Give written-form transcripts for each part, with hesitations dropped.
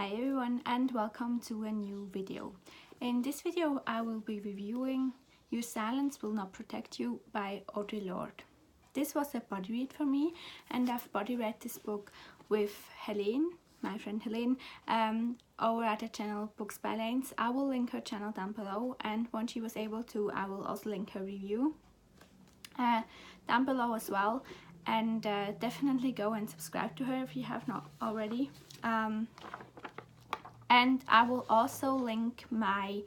Hi everyone and welcome to a new video. In this video I will be reviewing Your Silence Will Not Protect You by Audre Lorde. This was a body read for me and I've body read this book with Hélène, my friend Hélène, over at the channel Books by Lanes. I will link her channel down below, and once she was able to I will also link her review down below as well, and definitely go and subscribe to her if you have not already. And I will also link my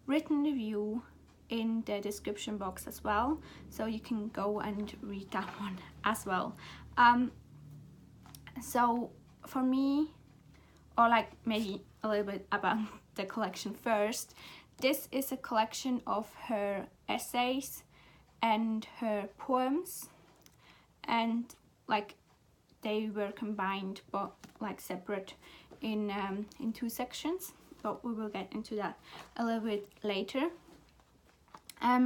written review in the description box as well, so you can go and read that one as well. So for me, or like maybe a little bit about the collection first, this is a collection of her essays and her poems, and like they were combined but like separate in two sections, but we will get into that a little bit later.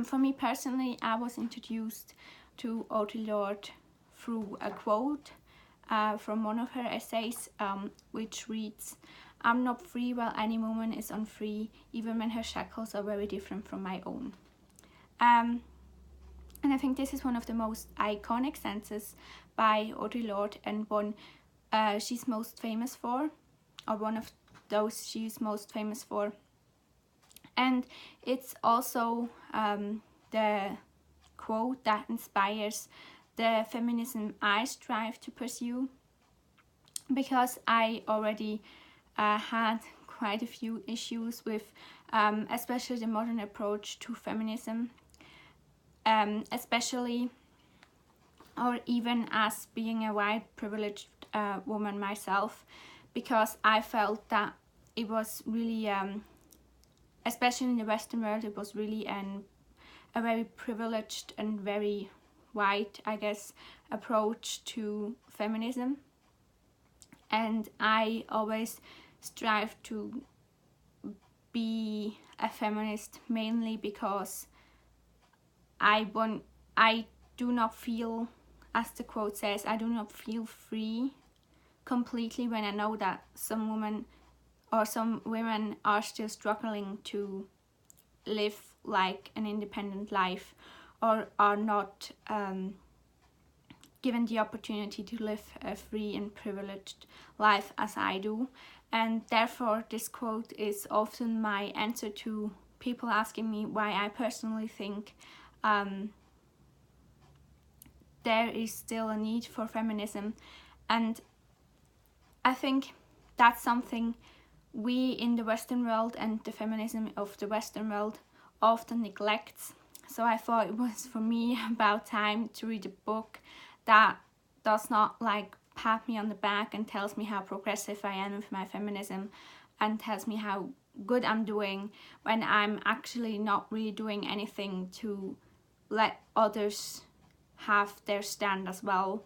For me personally, I was introduced to Audre Lorde through a quote from one of her essays, which reads, "I'm not free while any woman is unfree, even when her shackles are very different from my own." And I think this is one of the most iconic sentences by Audre Lorde, and one she's most famous for, or one of those she's most famous for. And it's also the quote that inspires the feminism I strive to pursue, because I already had quite a few issues with especially the modern approach to feminism, especially, or even as being a white privileged woman myself, because I felt that it was really, especially in the Western world, it was really a very privileged and very white, I guess, approach to feminism. And I always strive to be a feminist mainly because I do not feel, as the quote says, I do not feel free completely when I know that some women are still struggling to live like an independent life, or are not given the opportunity to live a free and privileged life as I do. And therefore this quote is often my answer to people asking me why I personally think there is still a need for feminism. And I think that's something we in the Western world and the feminism of the Western world often neglects. So I thought it was for me about time to read a book that does not like pat me on the back and tells me how progressive I am with my feminism and tells me how good I'm doing, when I'm actually not really doing anything to let others have their stand as well.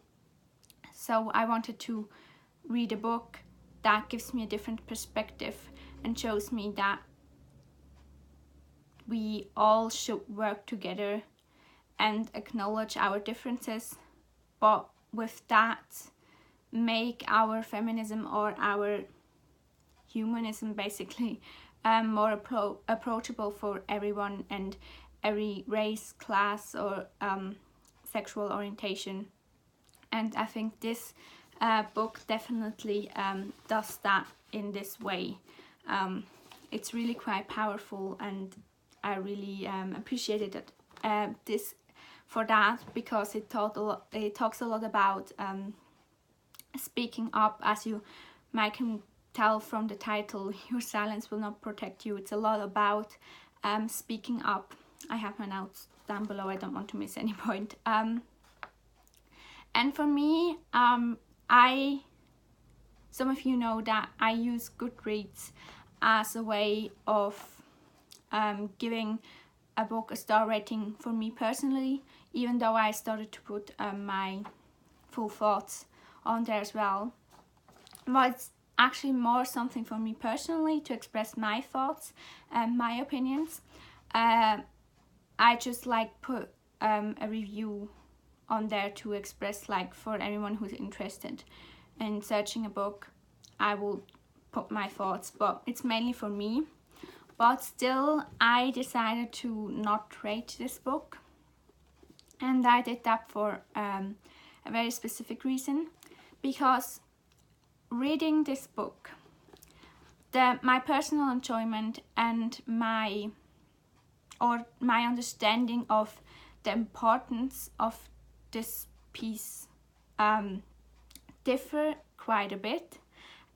So I wanted to read a book that gives me a different perspective and shows me that we all should work together and acknowledge our differences, but with that make our feminism, or our humanism basically, more approachable for everyone and every race, class, or sexual orientation. And I think this book definitely does that in this way. It's really quite powerful, and I really appreciated it this for that, because it talks a lot about speaking up. As you might can tell from the title, Your Silence Will Not Protect You. It's a lot about speaking up. I have my notes down below, I don't want to miss any point. And for me, some of you know that I use Goodreads as a way of giving a book a star rating for me personally, even though I started to put my full thoughts on there as well. But it's actually more something for me personally to express my thoughts and my opinions. I just like put a review on there to express, like, for anyone who's interested in searching a book, I will put my thoughts, but it's mainly for me. But still, I decided to not rate this book, and I did that for a very specific reason, because reading this book, my personal enjoyment and my understanding of the importance of this piece differ quite a bit,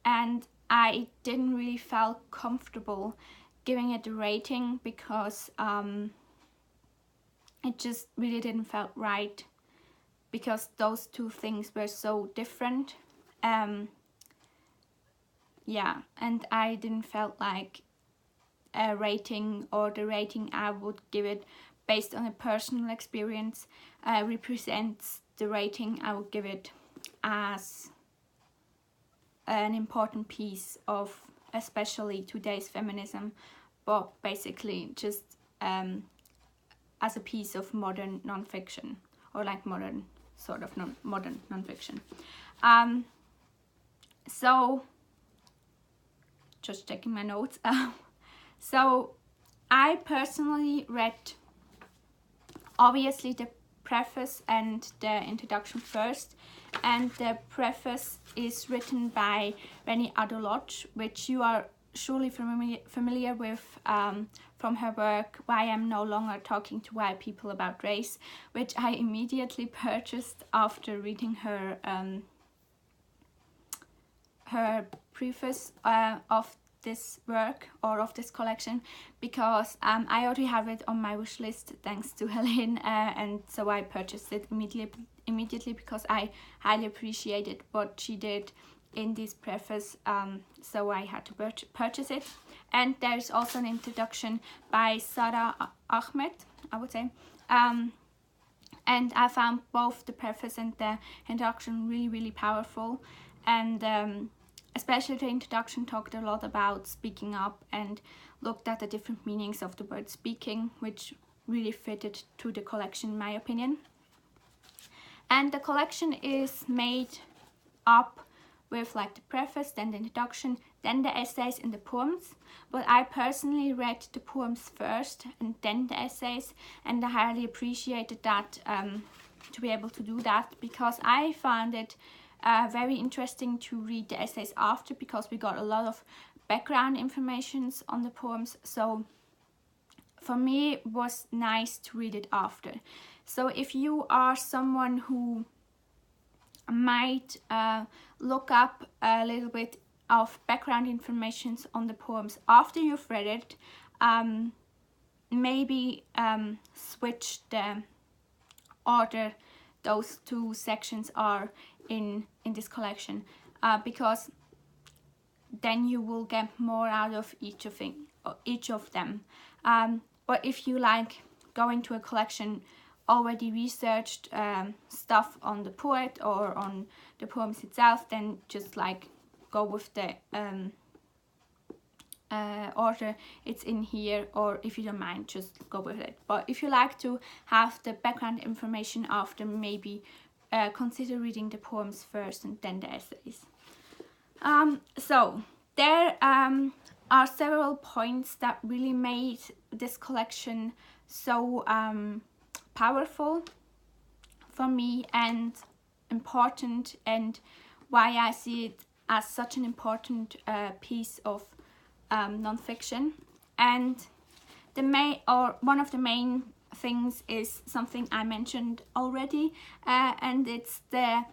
and I didn't really feel comfortable giving it a rating, because it just really didn't feel right, because those two things were so different. Yeah, and I didn't felt like a rating, or the rating I would give it based on a personal experience, represents the rating I would give it as an important piece of especially today's feminism, but basically just as a piece of modern nonfiction, or like modern modern nonfiction. So just checking my notes. So I personally read obviously the preface and the introduction first, and the preface is written by Renée Adolodge, which you are surely familiar with from her work Why I'm No Longer Talking to White People About Race, which I immediately purchased after reading her preface of this work, or of this collection, because I already have it on my wish list thanks to Hélène, and so I purchased it immediately because I highly appreciated what she did in this preface, so I had to purchase it. And there's also an introduction by Sara Ahmed, I would say, and I found both the preface and the introduction really powerful, and especially the introduction talked a lot about speaking up and looked at the different meanings of the word speaking, which really fitted to the collection in my opinion. And the collection is made up with like the preface, then the introduction, then the essays and the poems. But I personally read the poems first and then the essays, and I highly appreciated that, to be able to do that, because I found it very interesting to read the essays after, because we got a lot of background information on the poems. So for me it was nice to read it after. So if you are someone who might look up a little bit of background information on the poems after you've read it, maybe switch the order those two sections are in this collection, because then you will get more out of each of them. But if you like going to a collection already researched stuff on the poet or on the poems itself, then just like go with the order it's in here, or if you don't mind, just go with it. But if you like to have the background information after, maybe consider reading the poems first and then the essays. So there are several points that really made this collection so powerful for me and important, and why I see it as such an important piece of nonfiction. And one of the main things is something I mentioned already, and it's the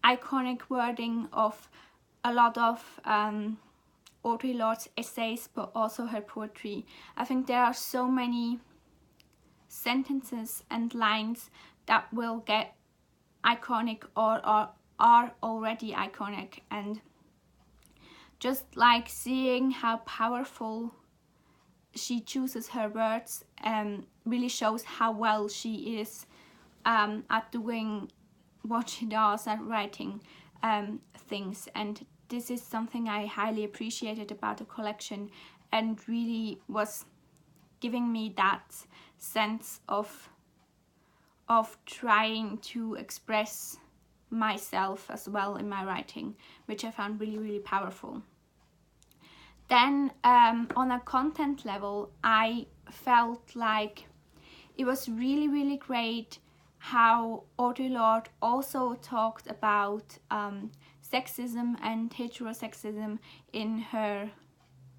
iconic wording of a lot of Audre Lorde's essays, but also her poetry. I think there are so many sentences and lines that will get iconic or are already iconic, and just like seeing how powerful she chooses her words really shows how well she is at doing what she does, at writing things. And this is something I highly appreciated about the collection, and really was giving me that sense of trying to express myself as well in my writing, which I found really powerful. Then on a content level, I felt like it was really great how Audre Lorde also talked about sexism and heterosexism in her,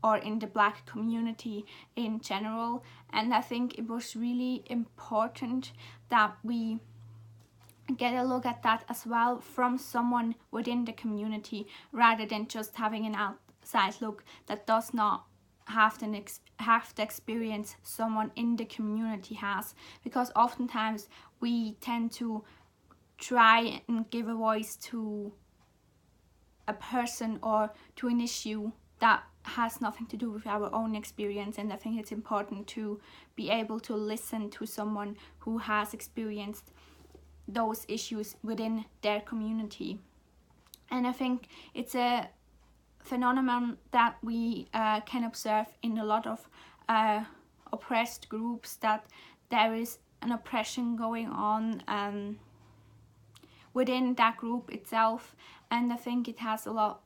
or in the Black community in general. And I think it was really important that we get a look at that as well from someone within the community, rather than just having an outside look that does not have the experience someone in the community has. Because oftentimes we tend to try and give a voice to a person or to an issue that has nothing to do with our own experience. And I think it's important to be able to listen to someone who has experienced those issues within their community. And I think it's a phenomenon that we can observe in a lot of oppressed groups, that there is an oppression going on within that group itself. And I think it has a lot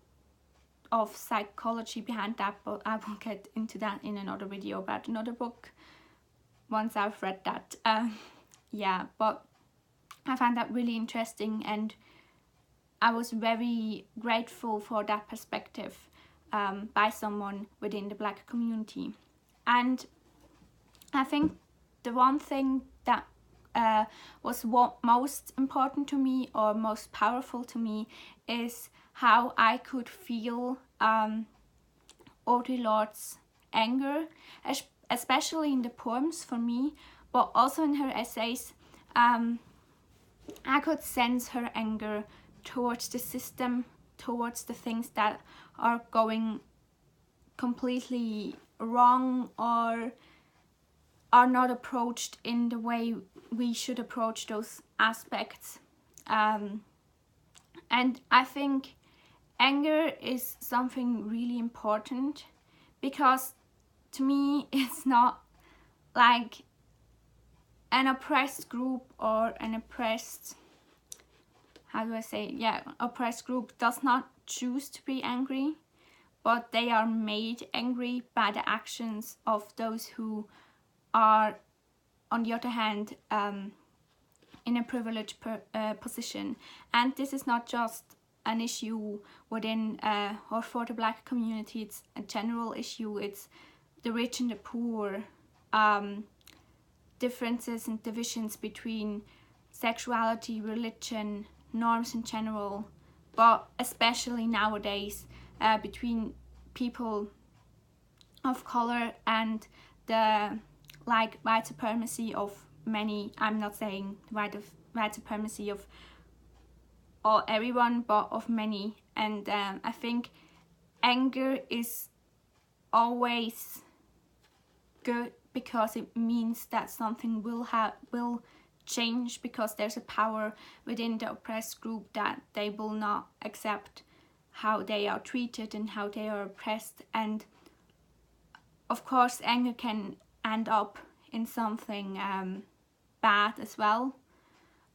of psychology behind that, but I will get into that in another video about another book once I've read that. Yeah, but I found that really interesting, and I was very grateful for that perspective by someone within the Black community. And I think the one thing that was what most important to me, or most powerful to me, is how I could feel Audre Lorde's anger, especially in the poems for me, but also in her essays. I could sense her anger towards the system, towards the things that are going completely wrong or are not approached in the way we should approach those aspects. And I think anger is something really important, because to me it's not like an oppressed group or an oppressed, oppressed group does not choose to be angry, but they are made angry by the actions of those who are, on the other hand, in a privileged position. And this is not just an issue within or for the Black community, it's a general issue. It's the rich and the poor, differences and divisions between sexuality, religion, norms in general, but especially nowadays between people of color and the white supremacy of many. I'm not saying white supremacy of everyone, but of many. And I think anger is always good, because it means that something will change, because there's a power within the oppressed group that they will not accept how they are treated and how they are oppressed. And of course anger can end up in something bad as well,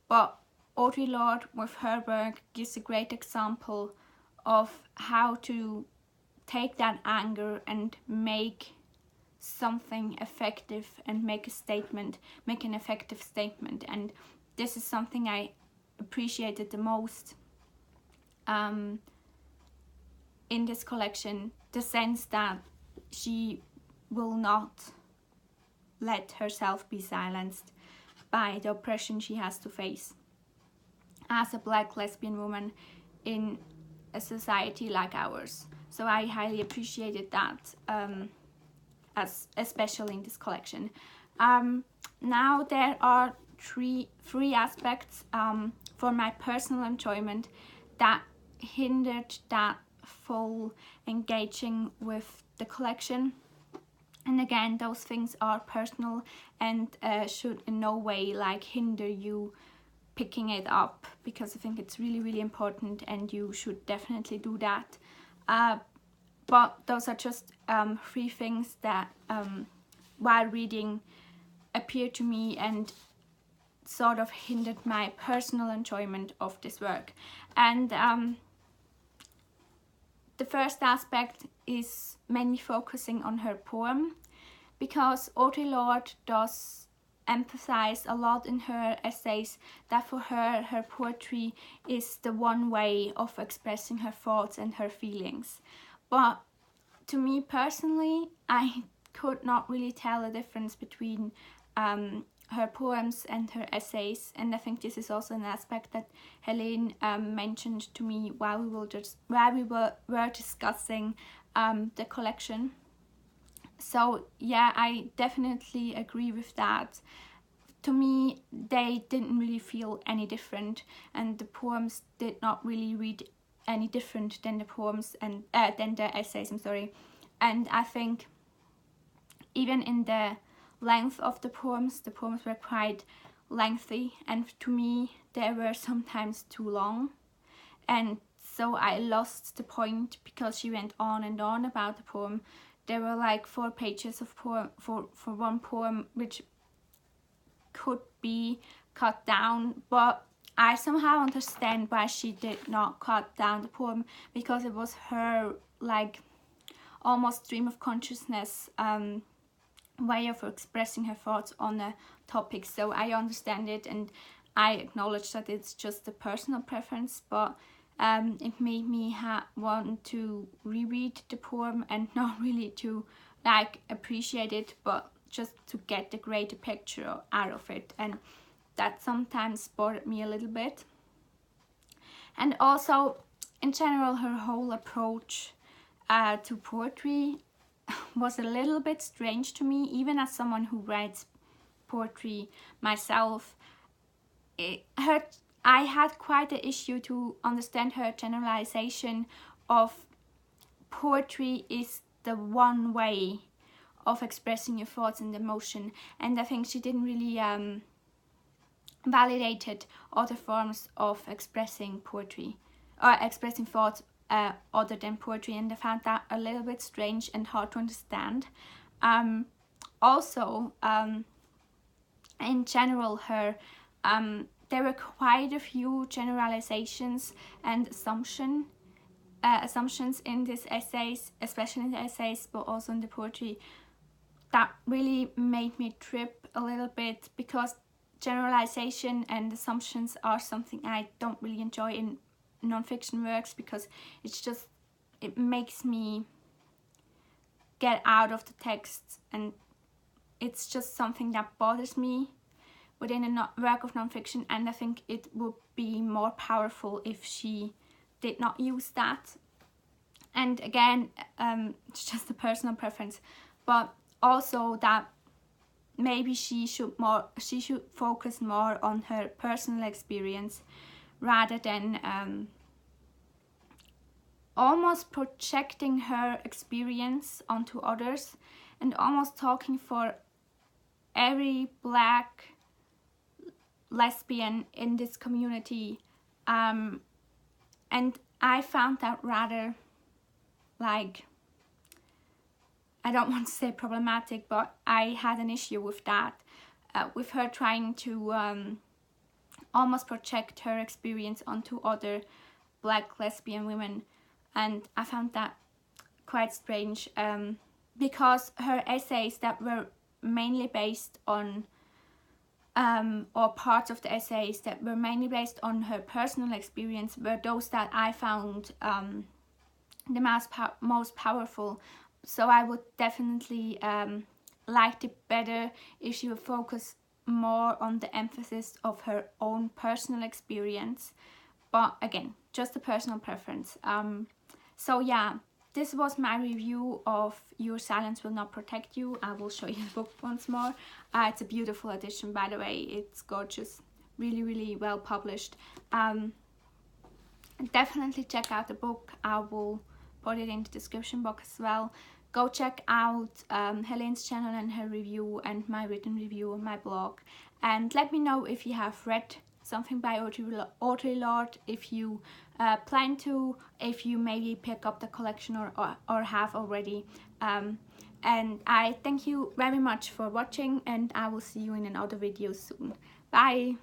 but Audre Lorde with her work gives a great example of how to take that anger and make something effective and make an effective statement. And this is something I appreciated the most in this collection, the sense that she will not let herself be silenced by the oppression she has to face as a Black lesbian woman in a society like ours. So I highly appreciated that, especially in this collection. Now there are three aspects for my personal enjoyment that hindered that full engaging with the collection. And again, those things are personal and should in no way hinder you picking it up, because I think it's really important and you should definitely do that. But those are just three things that while reading appeared to me and sort of hindered my personal enjoyment of this work. And the first aspect is mainly focusing on her poem, because Audre Lorde does emphasize a lot in her essays that for her, her poetry is the one way of expressing her thoughts and her feelings. But to me personally, I could not really tell the difference between her poems and her essays, and I think this is also an aspect that Hélène mentioned to me while we were discussing the collection. So yeah, I definitely agree with that. To me, they didn't really feel any different, and the poems did not really read any different than the poems and than the essays. I'm sorry, and I think even in the length of the poems were quite lengthy, and to me they were sometimes too long, and so I lost the point because she went on and on about the poem. There were like 4 pages of poem for one poem, which could be cut down, but I somehow understand why she did not cut down the poem, because it was her like almost stream of consciousness way of expressing her thoughts on a topic. So I understand it, and I acknowledge that it's just a personal preference, but it made me want to reread the poem, and not really to like appreciate it, but just to get the greater picture out of it, and that sometimes bothered me a little bit. And also in general, her whole approach to poetry was a little bit strange to me, even as someone who writes poetry myself. I had quite an issue to understand her generalization of poetry is the one way of expressing your thoughts and emotion, and I think she didn't really validated other forms of expressing poetry or expressing thoughts other than poetry, and I found that a little bit strange and hard to understand. Also, in general, her there were quite a few generalizations and assumptions in these essays, especially in the essays, but also in the poetry, that really made me trip a little bit, because generalization and assumptions are something I don't really enjoy in non-fiction works, because it makes me get out of the text, and it's just something that bothers me within a work of non-fiction, and I think it would be more powerful if she did not use that. And again, it's just a personal preference, but also that maybe she should focus more on her personal experience rather than almost projecting her experience onto others, and almost talking for every Black lesbian in this community, and I found that rather, like, I don't want to say problematic, but I had an issue with that, with her trying to almost project her experience onto other Black lesbian women, and I found that quite strange, because her essays that were mainly based on or parts of the essays that were mainly based on her personal experience were those that I found the most powerful. So I would definitely like it better if she would focus more on the emphasis of her own personal experience. But again, just a personal preference. So yeah, this was my review of Your Silence Will Not Protect You. I will show you the book once more. It's a beautiful edition, by the way. It's gorgeous. Really, really well published. Definitely check out the book. I will put it in the description box as well. Go check out Helene's channel and her review and my written review on my blog. And let me know if you have read something by Audre Lorde, if you plan to, if you maybe pick up the collection or have already. And I thank you very much for watching, and I will see you in another video soon. Bye!